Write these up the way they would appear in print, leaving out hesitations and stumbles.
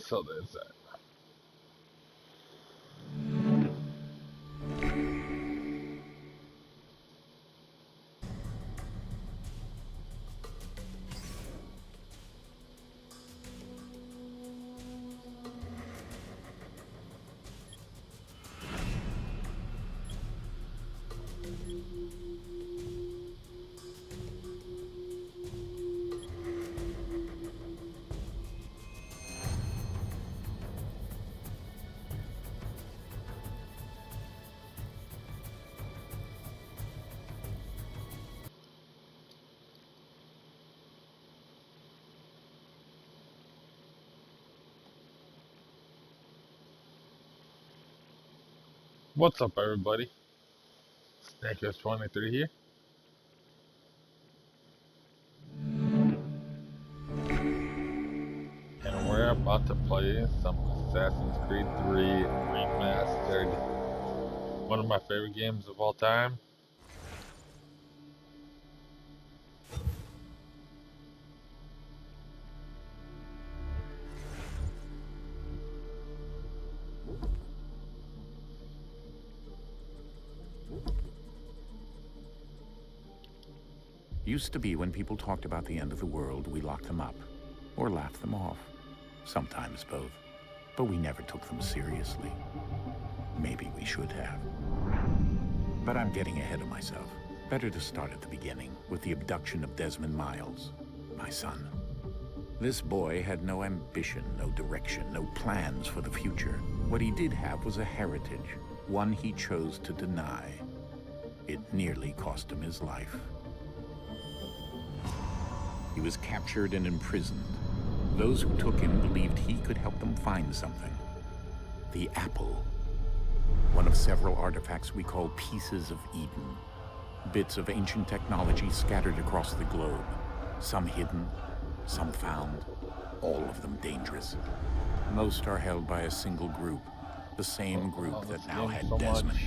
So there's that. What's up, everybody? Snakers23 here. And we're about to play some Assassin's Creed 3 Remastered. One of my favorite games of all time. Used to be when people talked about the end of the world, we locked them up. Or laughed them off. Sometimes both. But we never took them seriously. Maybe we should have. But I'm getting ahead of myself. Better to start at the beginning, with the abduction of Desmond Miles, my son. This boy had no ambition, no direction, no plans for the future. What he did have was a heritage, one he chose to deny. It nearly cost him his life. He was captured and imprisoned. Those who took him believed he could help them find something. The apple. One of several artifacts we call pieces of Eden. Bits of ancient technology scattered across the globe. Some hidden, some found, all of them dangerous. Most are held by a single group. The same group that now had Desmond.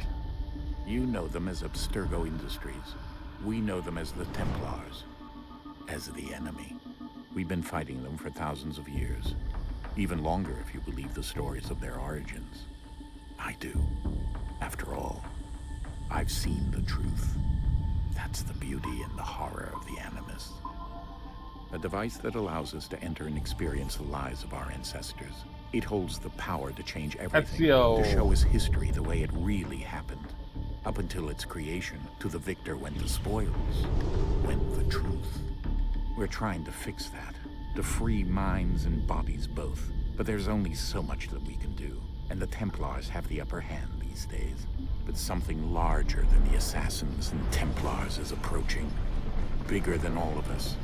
You know them as Abstergo Industries. We know them as the Templars. As the enemy. We've been fighting them for thousands of years. Even longer if you believe the stories of their origins. I do. After all, I've seen the truth. That's the beauty and the horror of the Animus. A device that allows us to enter and experience the lives of our ancestors. It holds the power to change everything, to show us history the way it really happened. Up until its creation, to the victor went the spoils, went the truth. We're trying to fix that, to free minds and bodies both. But there's only so much that we can do, and the Templars have the upper hand these days. But something larger than the Assassins and Templars is approaching, bigger than all of us.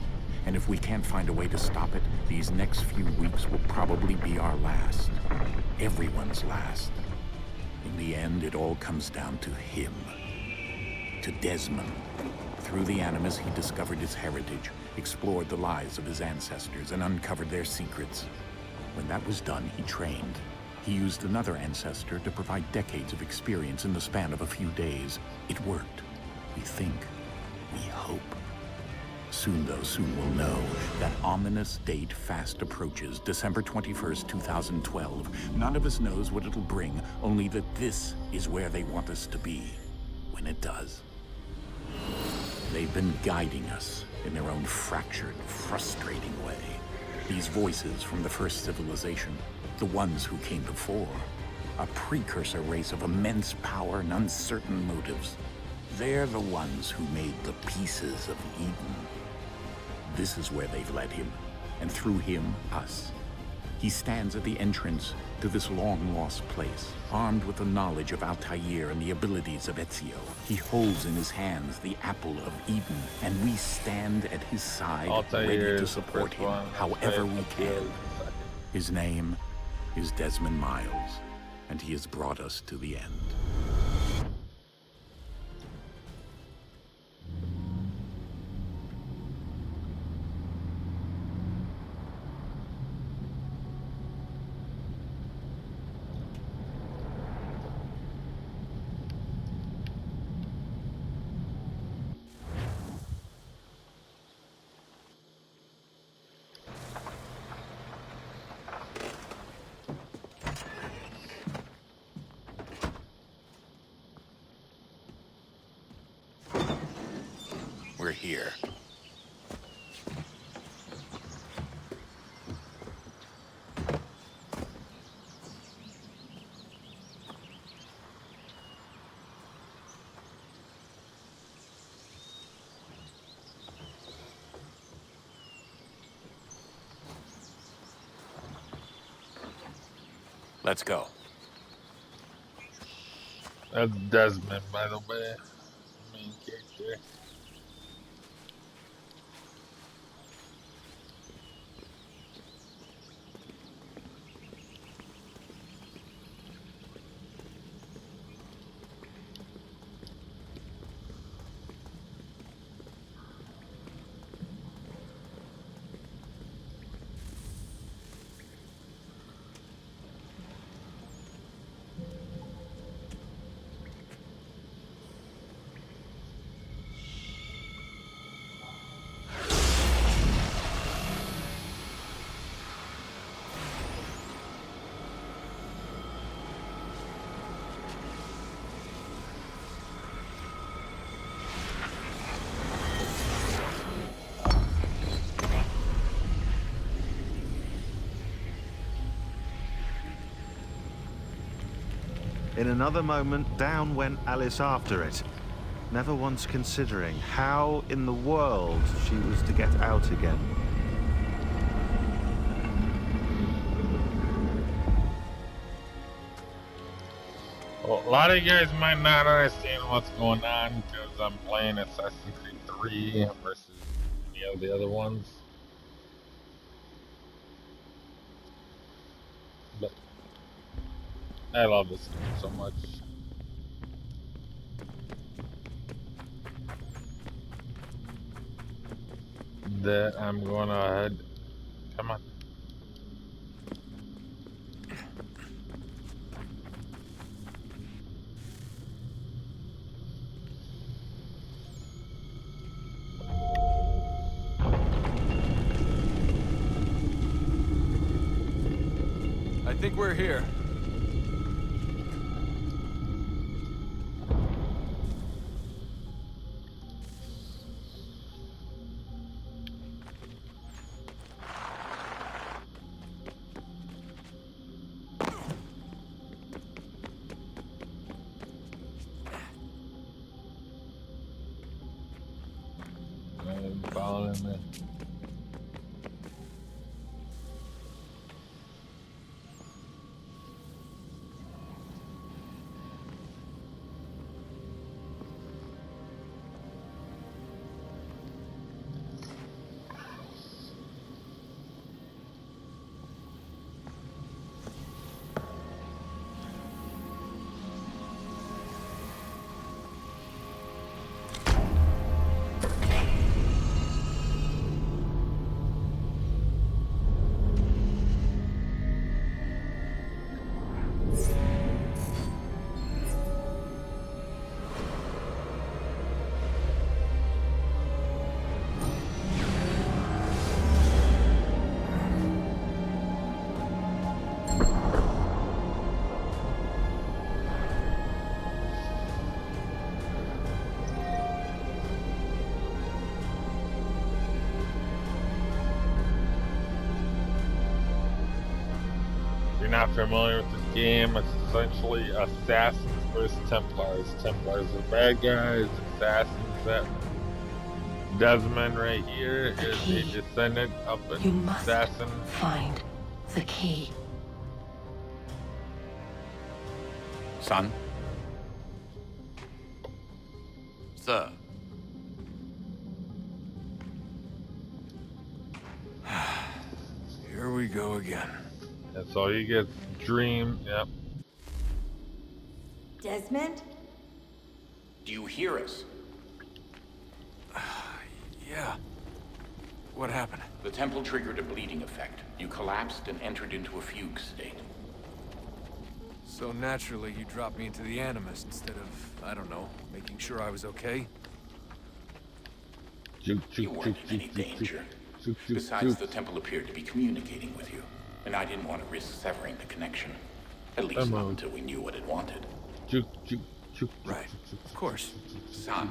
And if we can't find a way to stop it, these next few weeks will probably be our last. Everyone's last. In the end, it all comes down to him. To Desmond. Through the Animus, he discovered his heritage, explored the lives of his ancestors, and uncovered their secrets. When that was done, he trained. He used another ancestor to provide decades of experience in the span of a few days. It worked. We think. We hope. Soon, though, soon we'll know. That ominous date fast approaches, December 21st, 2012. None of us knows what it'll bring, only that this is where they want us to be. When it does. They've been guiding us in their own fractured, frustrating way. These voices from the first civilization, the ones who came before, a precursor race of immense power and uncertain motives. They're the ones who made the pieces of Eden. This is where they've led him, and through him, us. He stands at the entrance to this long-lost place, armed with the knowledge of Altair and the abilities of Ezio. He holds in his hands the apple of Eden, and we stand at his side, ready to support him however we can. His name is Desmond Miles, and he has brought us to the end. here. Let's go. That's Desmond, by the way. Main character. In another moment, down went Alice after it, never once considering how in the world she was to get out again. Well, a lot of you guys might not understand what's going on because I'm playing Assassin's Creed 3 versus, the other ones. But I love this game so much. That I'm going ahead. Come on. I think we're here. I'm following me. If you're not familiar with this game, it's essentially Assassins versus Templars. Templars are bad guys, Assassins that Desmond right here is a descendant of an assassin. Find the key. Son? Sir. Here we go again. That's all you get. Dream, yep. Desmond? Do you hear us? Yeah. What happened? The temple triggered a bleeding effect. You collapsed and entered into a fugue state. So naturally, you dropped me into the Animus instead of, I don't know, making sure I was okay? You weren't in any danger. Besides, the temple appeared to be communicating with you, and I didn't want to risk severing the connection. At least not until we knew what it wanted. Right. Of course. Son,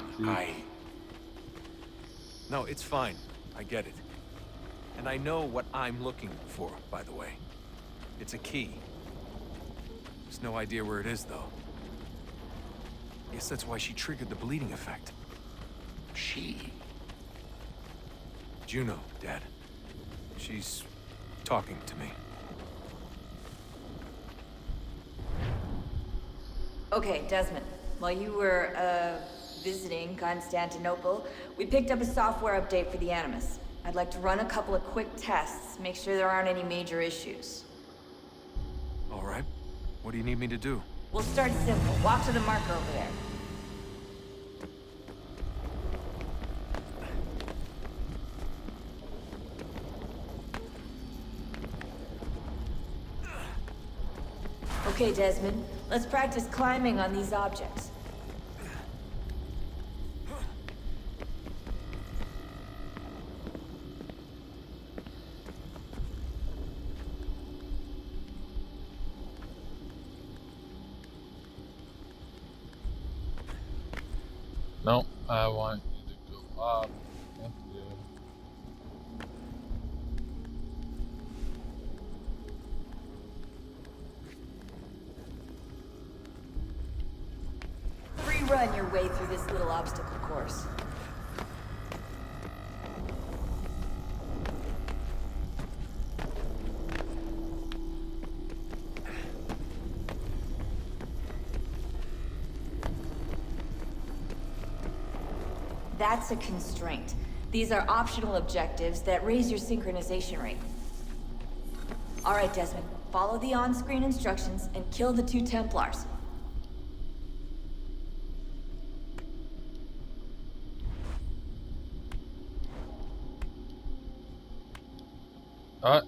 No, it's fine. I get it. And I know what I'm looking for, by the way. It's a key. There's no idea where it is, though. Guess that's why she triggered the bleeding effect. She. Juno, Dad. She's talking to me. Okay, Desmond. While you were, visiting Constantinople, we picked up a software update for the Animus. I'd like to run a couple of quick tests, make sure there aren't any major issues. All right. What do you need me to do? We'll start simple. Walk to the marker over there. Okay, Desmond. Let's practice climbing on these objects. No, I want you to go up. Thank you. Free run your way through this little obstacle course. That's a constraint. These are optional objectives that raise your synchronization rate. All right, Desmond. Follow the on-screen instructions and kill the 2 Templars. Uh,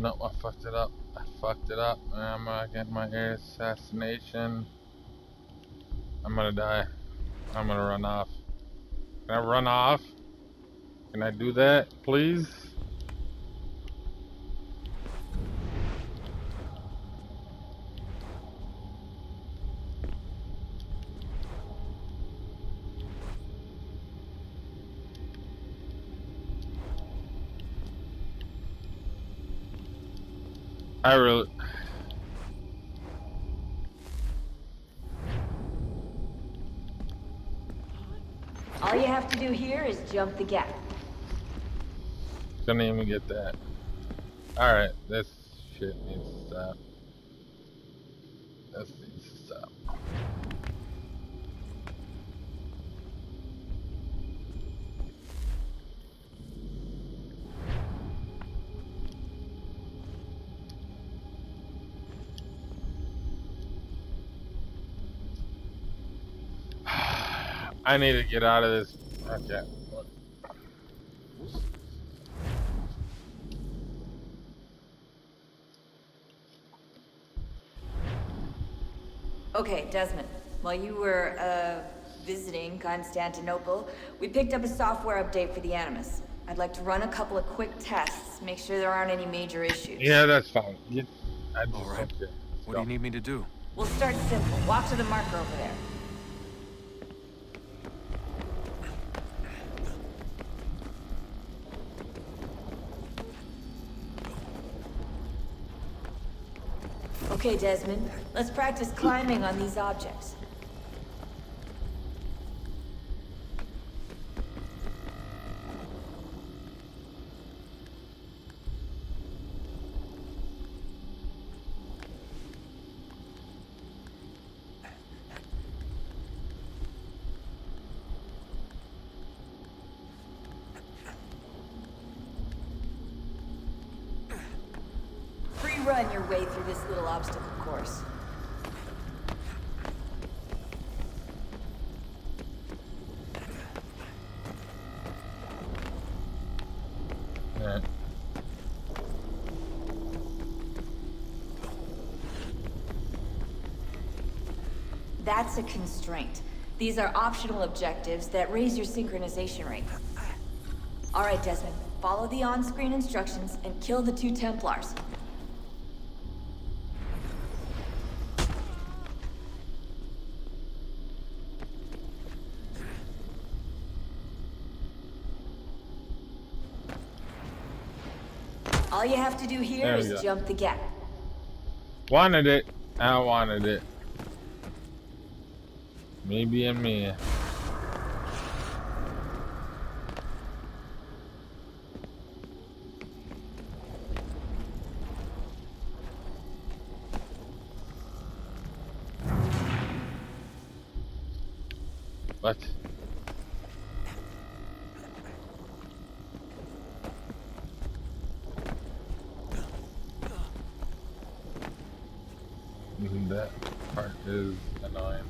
No, I fucked it up. I fucked it up. I'm gonna get my air assassination. I'm gonna die. I'm gonna run off. Can I run off? Can I do that, please? I really... All you have to do here is jump the gap. Couldn't even get that. Alright, this shit needs to stop. This needs to stop. I need to get out of this. Okay. Okay, Desmond. While you were, visiting Constantinople, we picked up a software update for the Animus. I'd like to run a couple of quick tests, make sure there aren't any major issues. Yeah, that's fine. All right. What do you need me to do? We'll start simple. Walk to the marker over there. Okay, Desmond. Let's practice climbing on these objects. Run your way through this little obstacle course. Yeah. That's a constraint. These are optional objectives that raise your synchronization rate. Alright, Desmond. Follow the on-screen instructions and kill the 2 Templars. All you have to do here There we is go. jump the gap. Wanted it. I wanted it. Maybe and me. What? That part is annoying.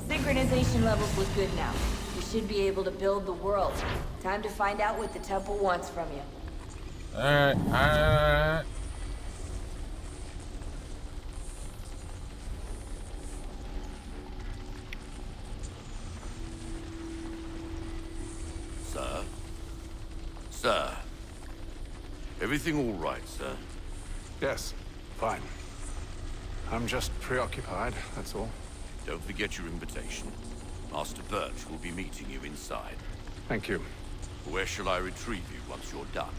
Synchronization levels look good now. You should be able to build the world. Time to find out what the temple wants from you. Alright. Sir? Sir? Everything all right, sir? Yes, fine. I'm just preoccupied, that's all. Don't forget your invitation. Master Birch will be meeting you inside. Thank you. Where shall I retrieve you once you're done?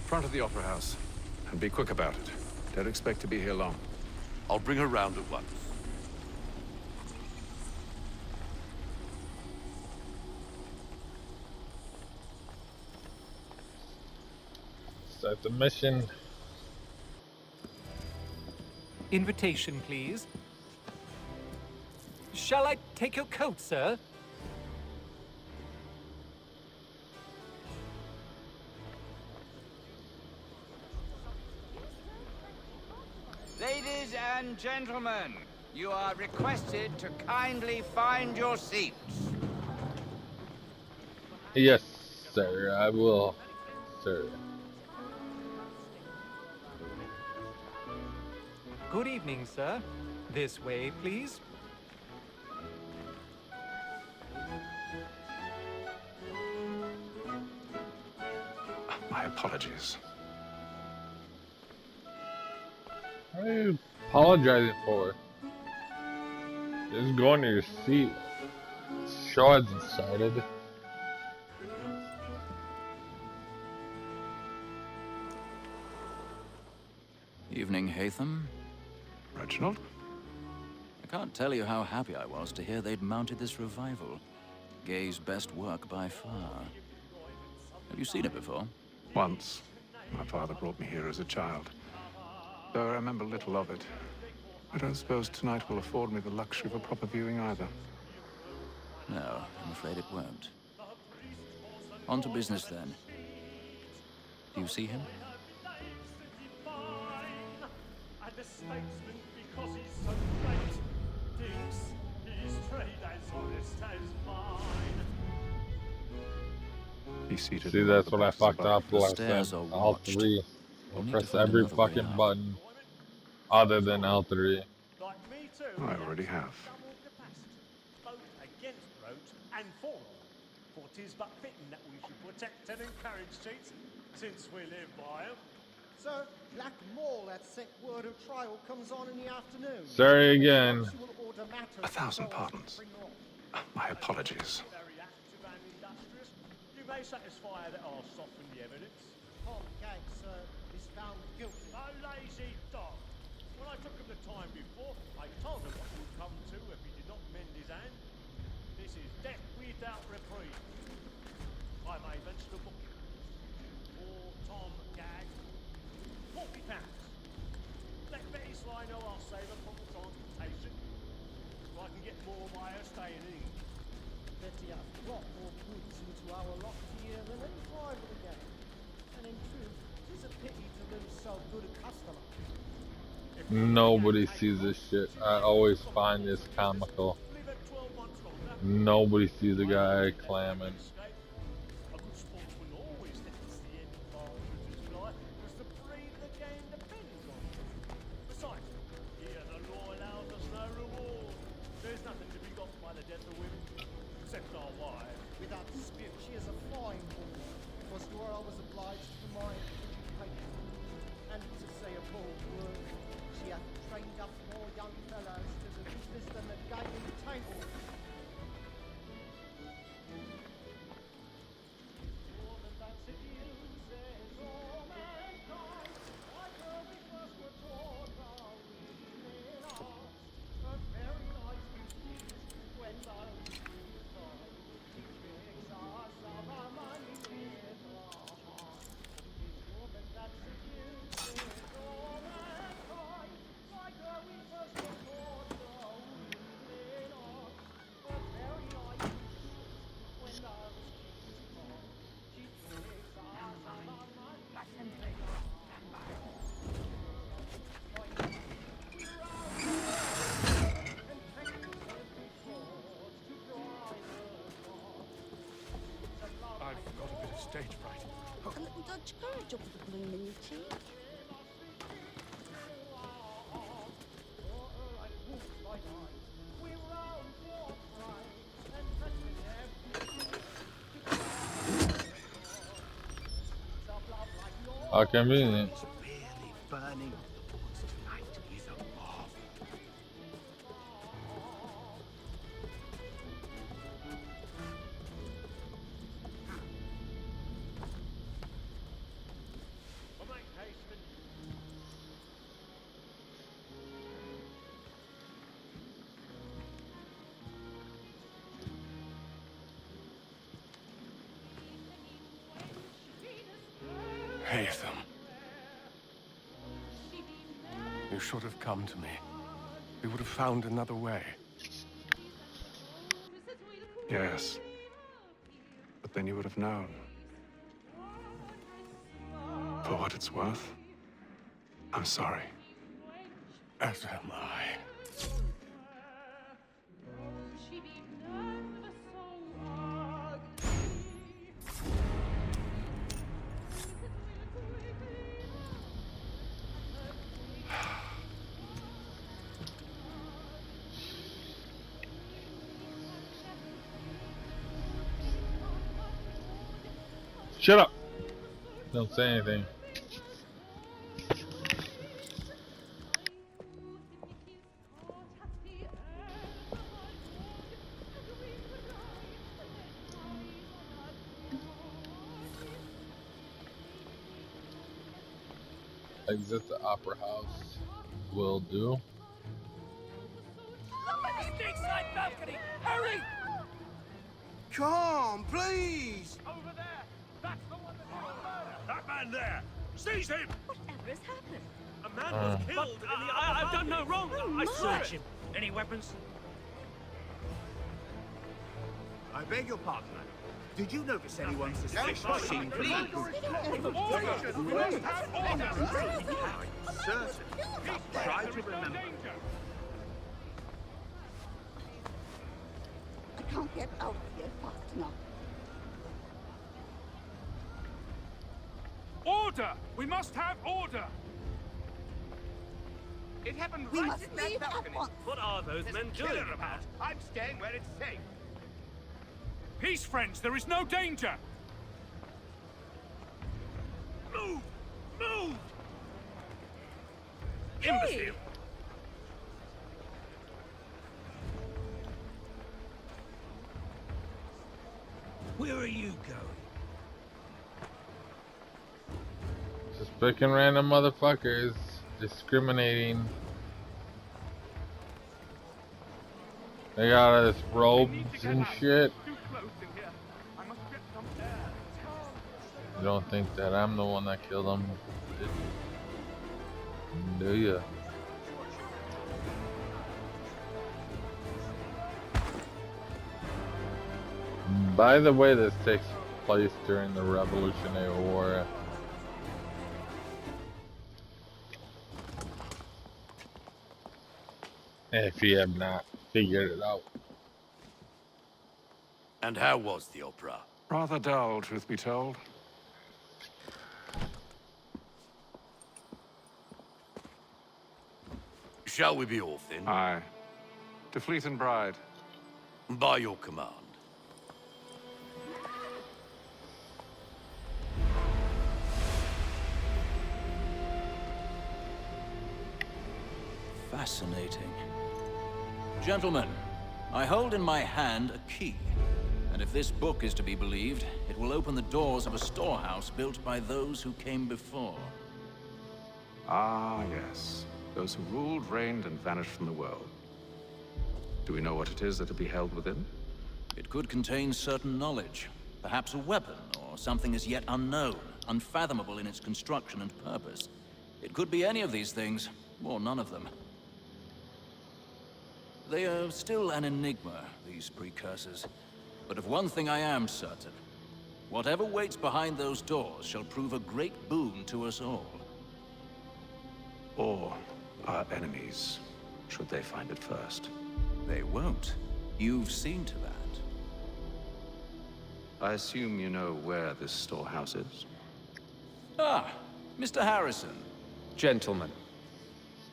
Front of the Opera House. And be quick about it. Don't expect to be here long. I'll bring her round at once. Start the mission. Invitation, please. Shall I take your coat, sir? Ladies and gentlemen, you are requested to kindly find your seats. Yes, sir. I will, sir. Good evening, sir. This way, please. My apologies. What are you apologizing for? Just go into your seat. Show hasn't started. Evening, Hatham. Reginald? I can't tell you how happy I was to hear they'd mounted this revival. Gay's best work by far. Have you seen it before? Once. My father brought me here as a child. Though I remember little of it. I don't suppose tonight will afford me the luxury of a proper viewing either. No, I'm afraid it won't. On to business then. Do you see him? And the statesman, because he's so great, thinks his trade as honest as mine. He's seated. See, that's what I fucked up last stairs time. are All watched. three. We'll need to Press find every another way fucking out. button other than L3. Like me too. I already have. Double capacity, both against roach and for all. For 'tis but fitting that we should protect and encourage cheats, since we live by 'em. Sir, Black Mall, that sick word of trial comes on in the afternoon. Sorry again. 1,000 pardons. My apologies. Very active and industrious. You may satisfy that I'll soften the evidence. Tom Gates, sir, is found guilty. A lazy dog. When I took him the time before, I told him what would come to if he did not mend his hand. This is death without reprieve. I may venture to book him. For Tom Gag, £40. Let Betty Sly know I'll save her from the transportation, so I can get more by her staying in England. Betty has got more goods into our lot here than any rival again. And in truth, 'Tis a pity to lose so good a customer. Nobody sees this shit. I always find this comical. Nobody sees a guy clamming. A good sportsman always thinks the end partridge fly, because the breed of the game depends on it. Besides, here the law allows us no reward. There's nothing to be got by the death of women, except our wives. Without dispute, she is a fine woman. It was to her I was obliged for my education. And to say a bold word, she hath trained up more young fellows to the business than the gaming table. Stage fright. A little Dutch courage up the bloom in your cheek. How convenient. Really burning the boards tonight is a mob. Haytham. You should have come to me. We would have found another way. Yes. But then you would have known. For what it's worth, I'm sorry. As am I. Shut up! Don't say anything. Exit the opera house. Will do. Stateside balcony! Hurry! Come, please! Over there! That's the one that killed murder! That man there! Seize him! Whatever has happened? A man was killed in the I've done no wrong! I searched him! Any weapons? I beg your pardon. Did you notice anyone suspicious seen from that group? Certainly. Try to remember. I can't get out of here fast enough. Order! We must have order! It happened We right must in that leave at balcony. once. What are those There's men a doing killer about. I'm staying where it's safe. Peace, friends! There is no danger! Move! Move! Imbecile! Where are you going? Just picking random motherfuckers. Discriminating. They got us robes and shit. You don't think that I'm the one that killed them? Do ya? By the way, this takes place during the Revolutionary War. if you have not figured it out. And how was the opera? Rather dull, truth be told. Shall we be off then? Aye. To Fleet and Bride. By your command. Fascinating. Gentlemen, I hold in my hand a key. And if this book is to be believed, it will open the doors of a storehouse built by those who came before. Ah, yes. Those who ruled, reigned, and vanished from the world. Do we know what it is that will be held within? It could contain certain knowledge. Perhaps a weapon, or something as yet unknown, unfathomable in its construction and purpose. It could be any of these things, or none of them. They are still an enigma, these precursors. But of one thing I am certain. Whatever waits behind those doors shall prove a great boon to us all. Or our enemies, should they find it first. They won't. You've seen to that. I assume you know where this storehouse is? Ah, Mr. Harrison. Gentlemen,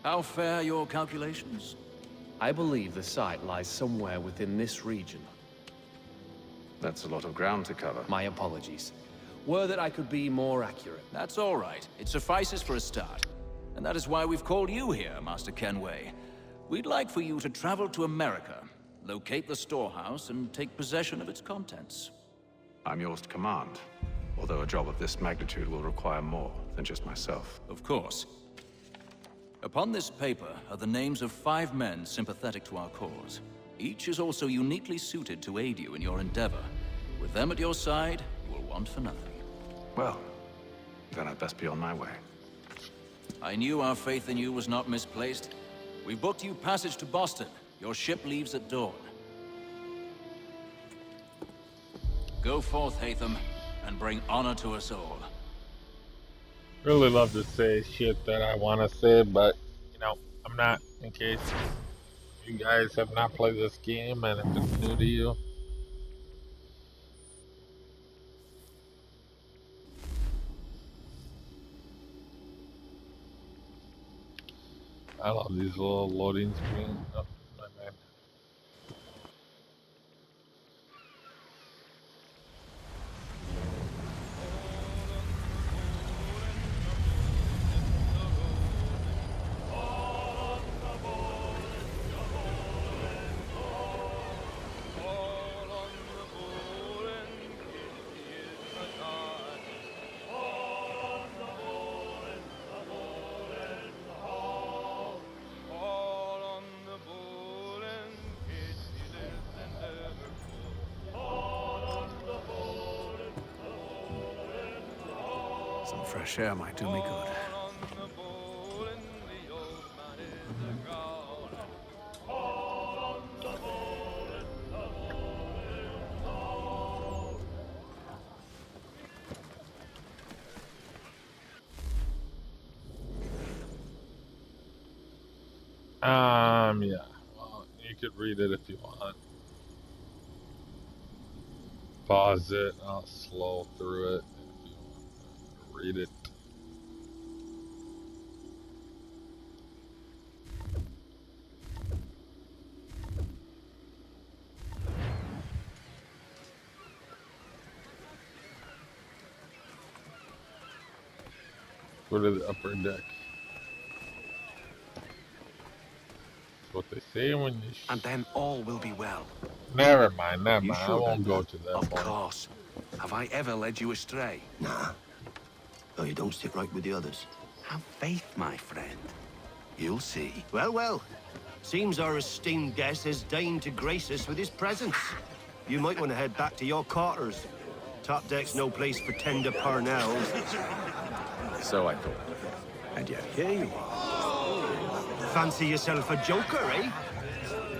How fare your calculations? I believe the site lies somewhere within this region. That's a lot of ground to cover. My apologies. Were that I could be more accurate. That's all right. It suffices for a start. And that is why we've called you here, Master Kenway. We'd like for you to travel to America, locate the storehouse, and take possession of its contents. I'm yours to command, although a job of this magnitude will require more than just myself. Of course. Upon this paper are the names of 5 men sympathetic to our cause. Each is also uniquely suited to aid you in your endeavor. With them at your side, you will want for nothing. Well, then I'd best be on my way. I knew our faith in you was not misplaced. We booked you passage to Boston. Your ship leaves at dawn. Go forth, Hatham, and bring honor to us all. Really love to say shit that I want to say, but, you know, I'm not, in case you guys have not played this game and if it's new to you. I love these little loading screens. Oh, my man. Some fresh air might do me good. Yeah. Well, you could read it if you want. Pause it. I'll slow through it if you want to read it. Go to the upper deck. What they say when you and then all will be well. Never mind, never You mind. sure I won't about go that? to that Of point. course. Have I ever led you astray? Nah. Oh, you don't stick right with the others. Have faith, my friend. You'll see. Well, well. Seems our esteemed guest has deigned to grace us with his presence. You might want to head back to your quarters. Top deck's no place for tender parnells. So I thought. And yet here you are. Fancy yourself a joker, eh?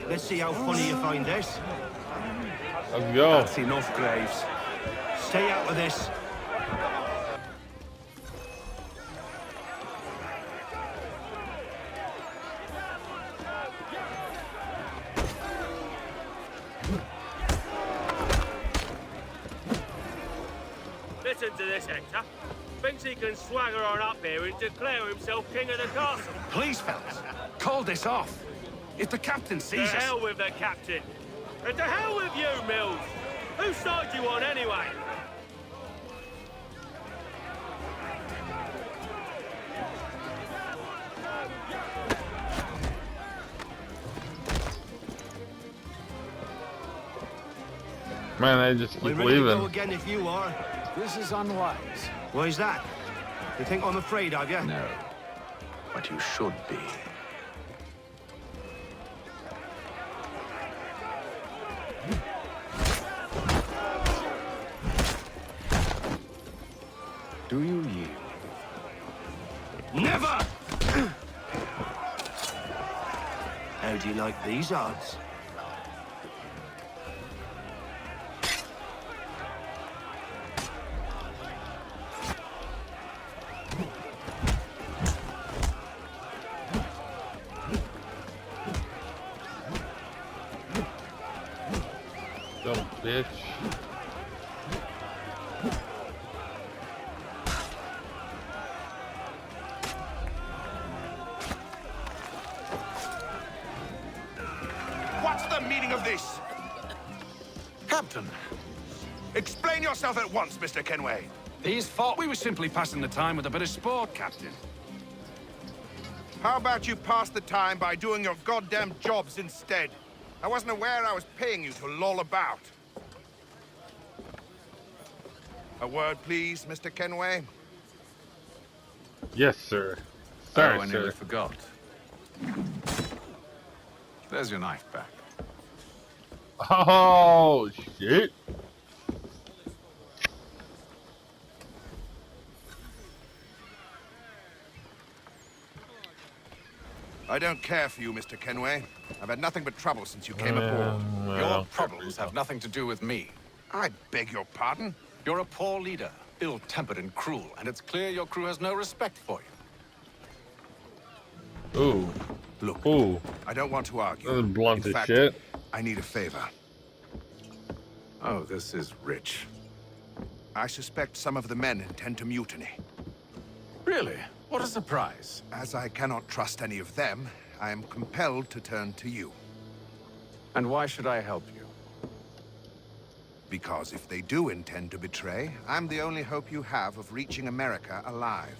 Let's see how funny you find this. Let's go. That's enough, Graves. Stay out of this. Listen to this, Hector. Thinks he can swagger on up here and declare himself king of the castle. Please, fellas, call this off. If the captain To sees us... hell with the captain. And to hell with you, Mills. Whose side you on, anyway? Man, I just keep We're ready to go leaving. again if you are. This is unwise. Why's that? You think I'm afraid of you? No, but you should be. Do you yield? Never! How do you like these odds? Dumb bitch. What's the meaning of this? Captain, Explain yourself at once, Mr. Kenway. these thought we were simply passing the time with a bit of sport, Captain. How about you pass the time by doing your goddamn jobs instead? I wasn't aware I was paying you to loll about. A word, please, Mr. Kenway. Yes, sir. Sorry, Oh, I sir. nearly forgot. There's your knife back. Oh, shit. I don't care for you, Mr. Kenway. I've had nothing but trouble since you came aboard. Your problems have nothing to do with me. I beg your pardon? You're a poor leader, ill-tempered and cruel, and it's clear your crew has no respect for you. Ooh. Look, Ooh. I don't want to argue. That was blunt In as fact, shit. I need a favor. Oh, this is rich. I suspect some of the men intend to mutiny. Really? What a surprise. As I cannot trust any of them, I am compelled to turn to you. And why should I help you? Because if they do intend to betray, I'm the only hope you have of reaching America alive.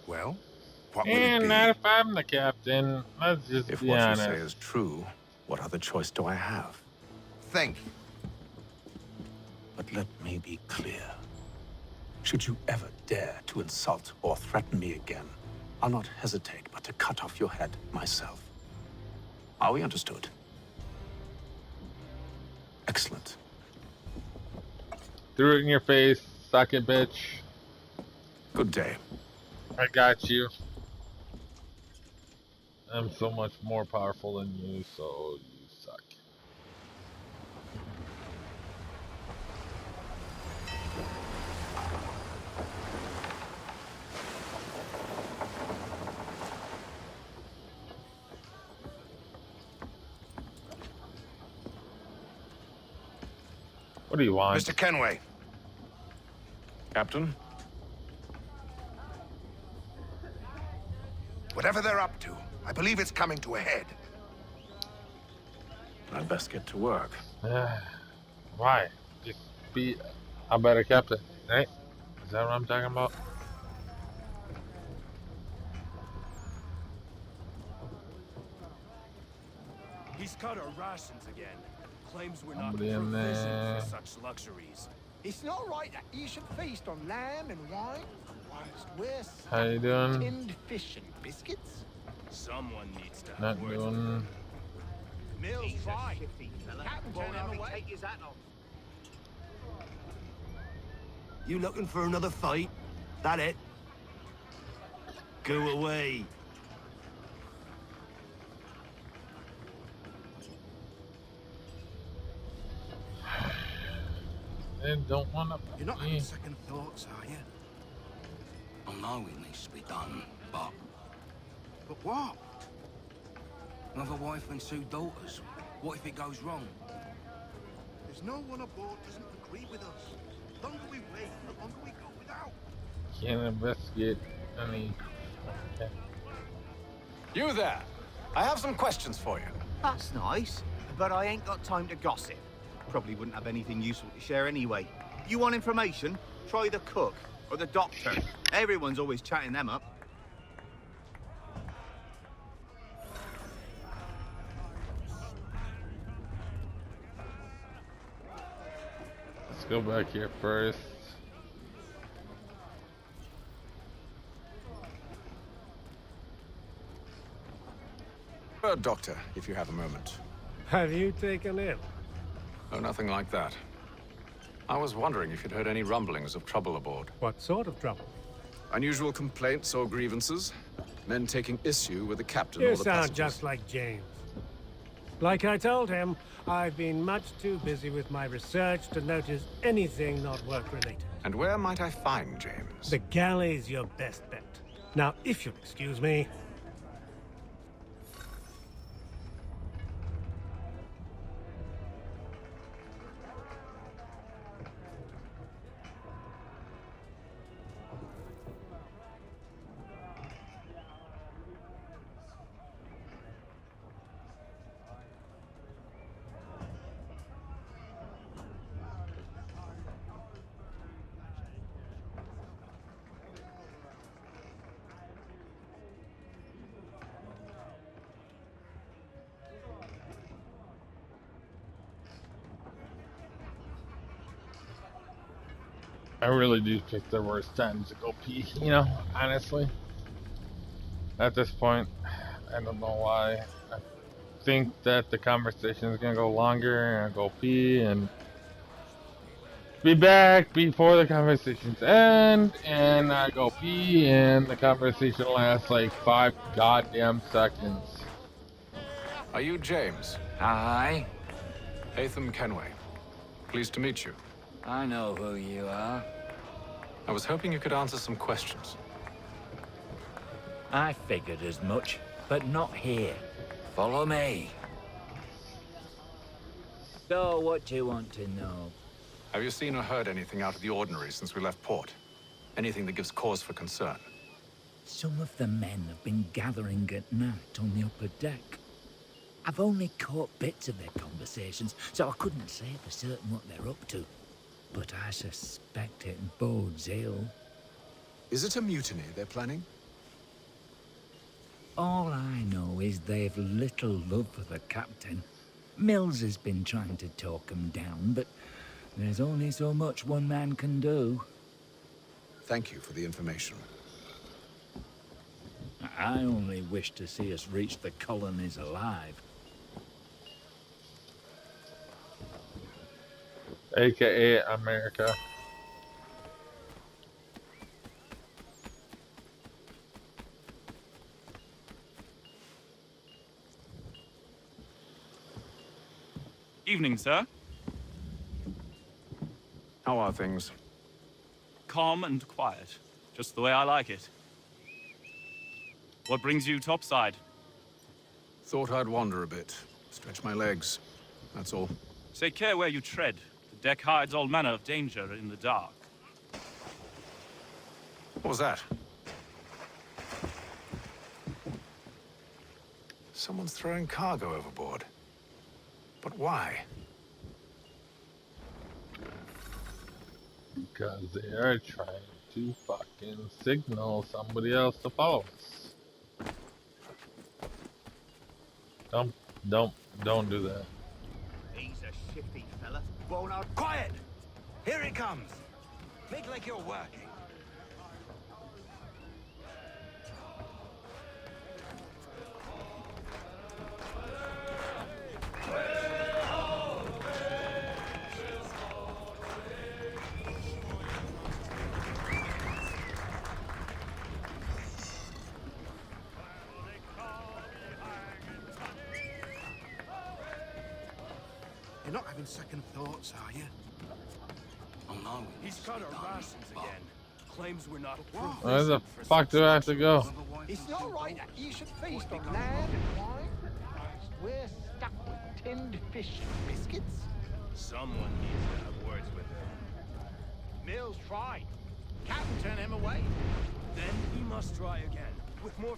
Well, what will it And be? not if I'm the captain. Let's just If be what honest. you say is true, what other choice do I have? Thank you. But let me be clear. Should you ever dare to insult or threaten me again, I'll not hesitate but to cut off your head myself. Are we understood? Excellent. Threw it in your face. Suck it, bitch. Good day. I got you. I'm so much more powerful than you, so you suck. What do you want? Mr. Kenway. Captain? Whatever they're up to, I believe it's coming to a head. I'd best get to work. Why? Just be a better captain, right? Is that what I'm talking about? He's cut our rations again. Claims we're not Somebody in provisioned there. for such luxuries. It's not right that you should feast on lamb and wine whilst we're How you doing? tinned fish and biscuits. Someone needs to Not have words. doing. Mill's fine. Captain turn him away. Take his hat off. You looking for another fight? That it? Go away. They don't want to. You're not having second thoughts, are you? I know it needs to be done, but But what? another wife and 2 daughters. What if it goes wrong? There's no one aboard doesn't agree with us. longer we wait, the longer we go without. Can't investigate any. Okay. You there! I have some questions for you. That's nice, but I ain't got time to gossip. Probably wouldn't have anything useful to share anyway. You want information? Try the cook or the doctor. Everyone's always chatting them up. Let's go back here first. Doctor, if you have a moment. Have you taken ill? Oh, nothing like that. I was wondering if you'd heard any rumblings of trouble aboard. What sort of trouble? Unusual complaints or grievances? Men taking issue with the captain You or the sound passengers? just like James. Like I told him, I've been much too busy with my research to notice anything not work-related. And where might I find James? The galley's your best bet. Now, if you'll excuse me... I really do pick the worst times to go pee, you know, honestly. At this point, I don't know why. I think that the conversation is going to go longer, and I go pee, and be back before the conversations end, and I go pee, and the conversation lasts like 5 goddamn seconds. Are you James? Hi. Hatham Kenway. Pleased to meet you. I know who you are. I was hoping you could answer some questions. I figured as much, but not here. Follow me. So, what do you want to know? Have you seen or heard anything out of the ordinary since we left port? Anything that gives cause for concern? Some of the men have been gathering at night on the upper deck. I've only caught bits of their conversations, so I couldn't say for certain what they're up to. But I suspect it bodes ill. Is it a mutiny they're planning? All I know is they've little love for the captain. Mills has been trying to talk him down, but there's only so much one man can do. Thank you for the information. I only wish to see us reach the colonies alive. AKA America. Evening, sir. How are things? Calm and quiet. Just the way I like it. What brings you topside? Thought I'd wander a bit. Stretch my legs. That's all. Take care where you tread. The deck hides all manner of danger in the dark. What was that? Someone's throwing cargo overboard. But why? Because they are trying to fucking signal somebody else to follow us. Don't do that. He's a shifty fella. Won't I... Quiet! Here it comes. Make like you're working. You're not having second thoughts, are you? Oh no. He's cut our rations again. Claims we're not approved. Where the fuck do I have to go? It's not right that you should feast on land and wine. We're stuck with tinned fish and biscuits. Someone needs to have words with her. Mills tried. Captain turned him away. Then we must try again, with more...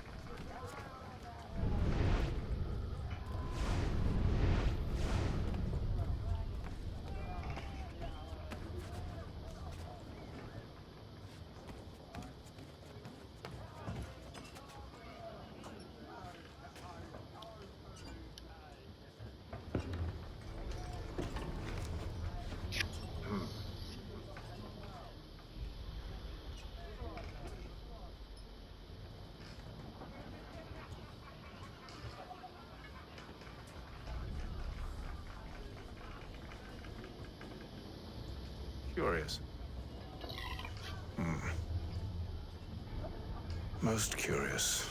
Curious. Most curious.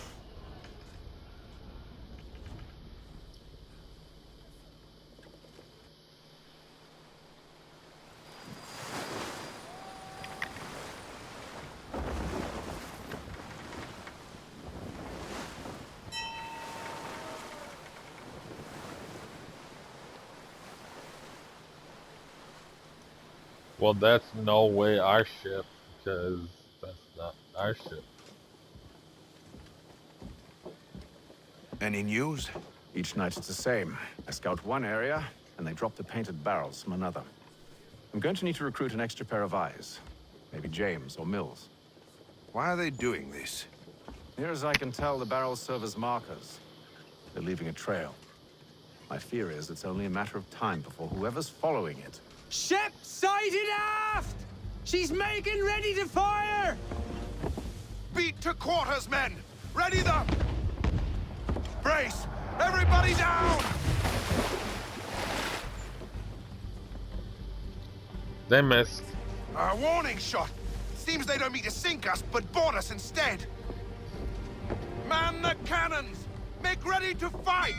Well, that's no way our ship, because that's not our ship. Any news? Each night it's the same. I scout one area, and they drop the painted barrels from another. I'm going to need to recruit an extra pair of eyes. Maybe James or Mills. Why are they doing this? Near as I can tell, the barrels serve as markers. They're leaving a trail. My fear is it's only a matter of time before whoever's following it... Ship sighted aft! She's making ready to fire! Beat to quarters, men! Ready the... Brace! Everybody down! They missed. A warning shot! Seems they don't mean to sink us, but board us instead! Man the cannons! Make ready to fight!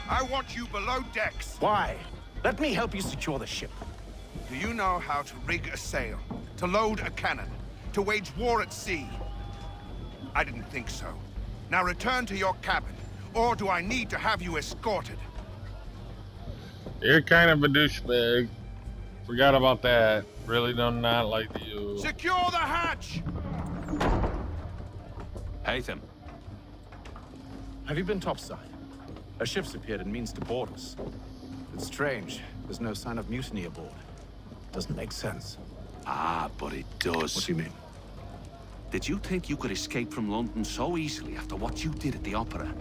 I want you below decks. Why? Let me help you secure the ship. Do you know how to rig a sail? To load a cannon? To wage war at sea? I didn't think so. Now return to your cabin, or do I need to have you escorted? You're kind of a douchebag. Forgot about that. Really do not like you. Secure the hatch! Haytham. Have you been topside? A ship's appeared and means to board us. It's strange. There's no sign of mutiny aboard. Doesn't make sense. Ah, but it does. What do you mean? Did you think you could escape from London so easily after what you did at the opera?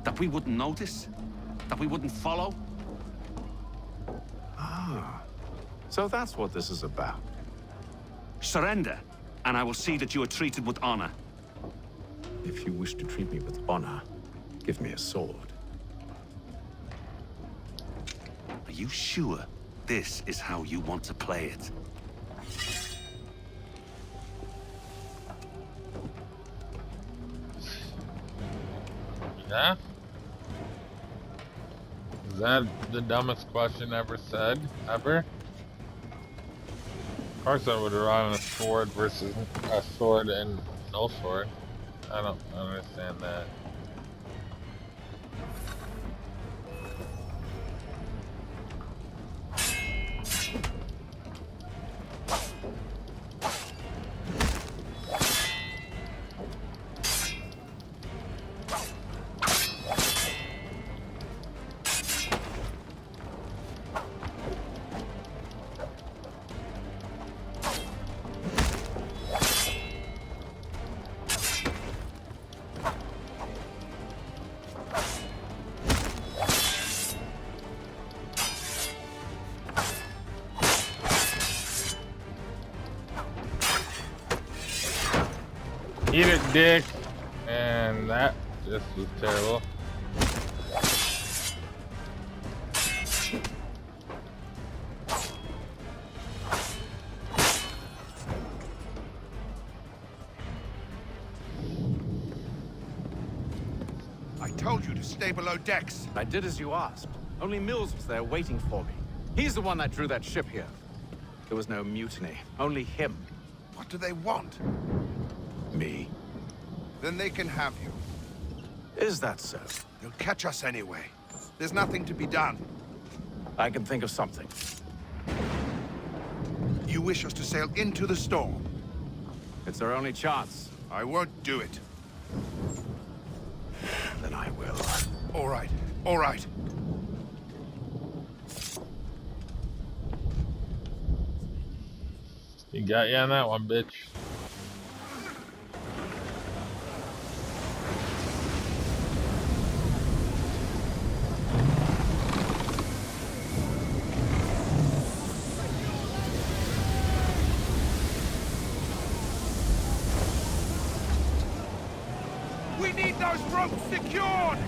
That we wouldn't notice? That we wouldn't follow? Ah. So that's what this is about. Surrender, and I will see that you are treated with honor. If you wish to treat me with honor, give me a sword. Are you sure this is how you want to play it? Yeah? Is that the dumbest question ever said? Ever? Of course I would run a sword versus a sword and no sword. I don't understand that. Eat it, dick. And that just was terrible. I told you to stay below decks. I did as you asked. Only Mills was there waiting for me. He's the one that drew that ship here. There was no mutiny, only him. What do they want? Me. Then they can have you. Is that so? They'll catch us anyway. There's nothing to be done. I can think of something. you wish us to sail into the storm? It's our only chance. I won't do it. Then I will. All right, all right. He got you on that one, bitch. We need those ropes secured!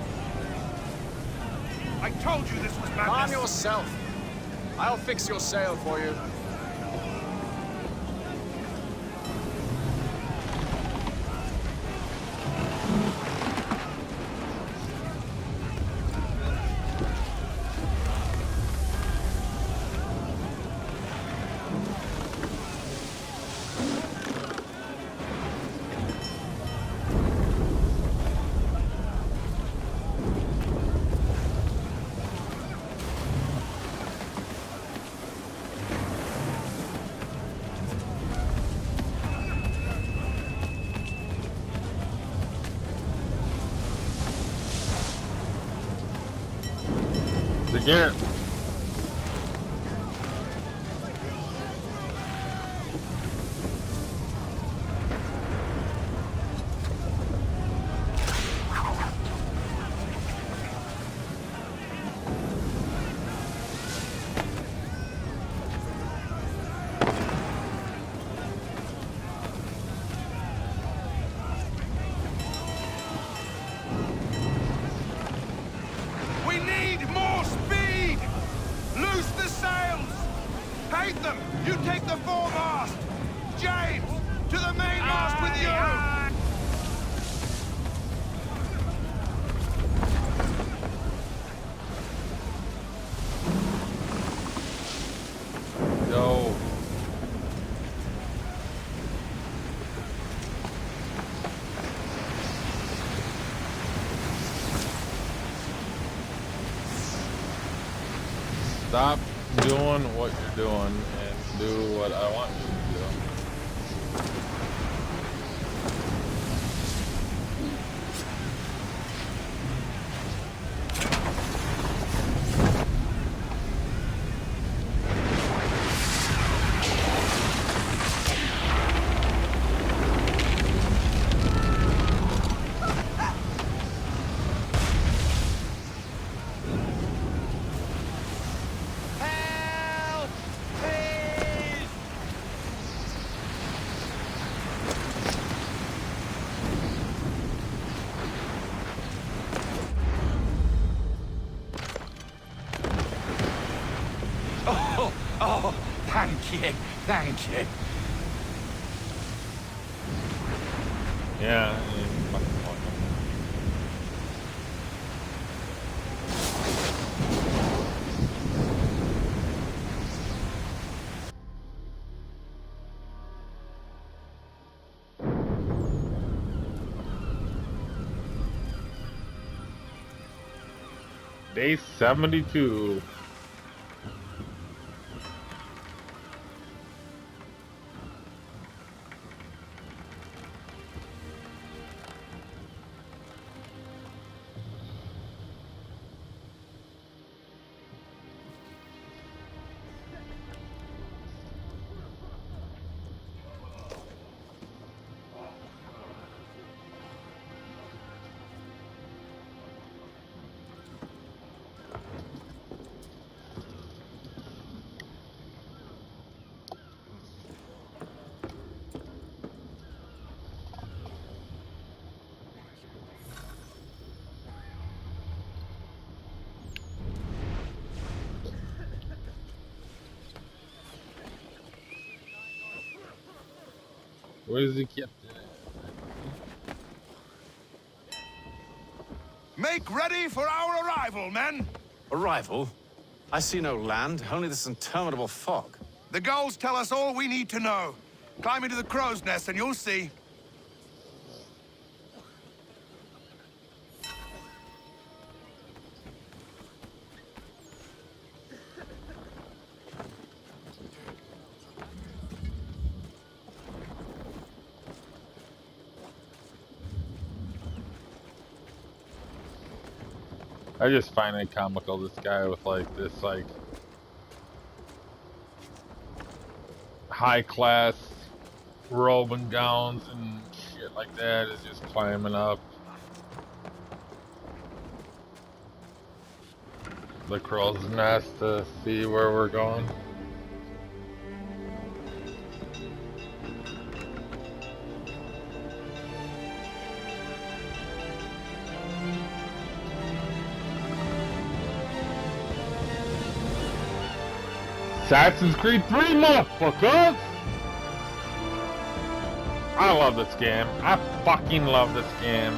I told you this was madness. Calm yourself. I'll fix your sail for you. Again. We need more speed! Loose the sails! Haytham, you take the foremast! James, to the mainmast with you! Go. Stop doing what you're doing and do what I want you to do. Oh, thank you, thank you. Yeah. Day 72. Where's the captain? Make ready for our arrival, men! Arrival? I see no land, only this interminable fog. The gulls tell us all we need to know. Climb into the crow's nest and you'll see. I just find it comical, this guy with like this like high class robe and gowns and shit like that is just climbing up the crow's nest to see where we're going. Assassin's Creed 3, motherfuckers! I love this game. I fucking love this game.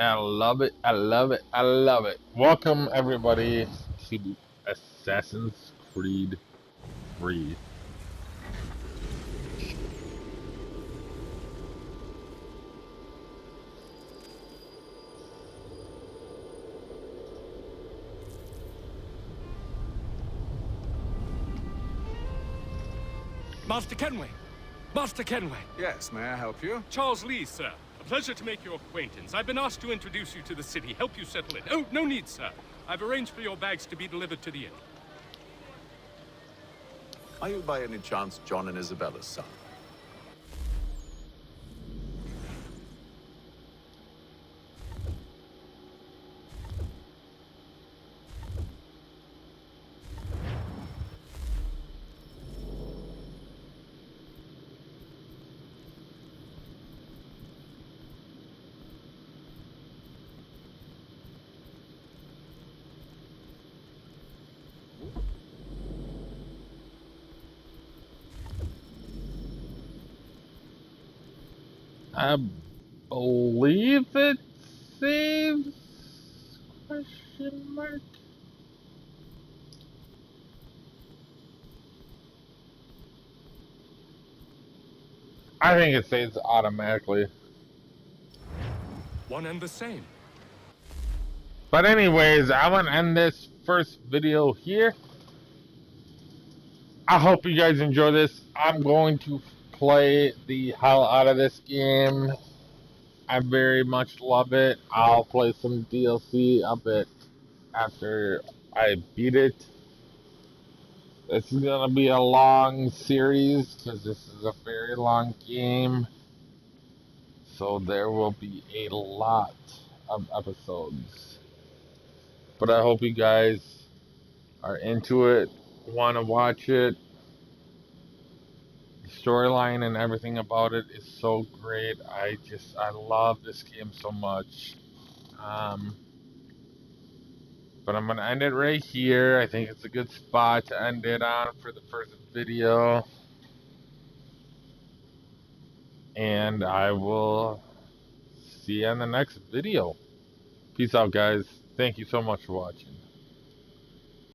I love it, I love it, I love it. Welcome everybody to Assassin's Creed 3. Master Kenway! Master Kenway! Yes, may I help you? Charles Lee, sir. A pleasure to make your acquaintance. I've been asked to introduce you to the city, help you settle in. Oh, no need, sir. I've arranged for your bags to be delivered to the inn. Are you by any chance John and Isabella's son? I believe it saves? Question mark? I think it saves automatically. One and the same. But anyways, I'm gonna end this first video here. I hope you guys enjoy this. I'm going to play the hell out of this game. I very much love it. I'll play some DLC a bit after I beat it. This is gonna be a long series because this is a very long game. So there will be a lot of episodes. But I hope you guys are into it, want to watch it. The storyline and everything about it is so great. I love this game so much. But I'm going to end it right here. I think it's a good spot to end it on for the first video. And I will see you in the next video. Peace out, guys. Thank you so much for watching.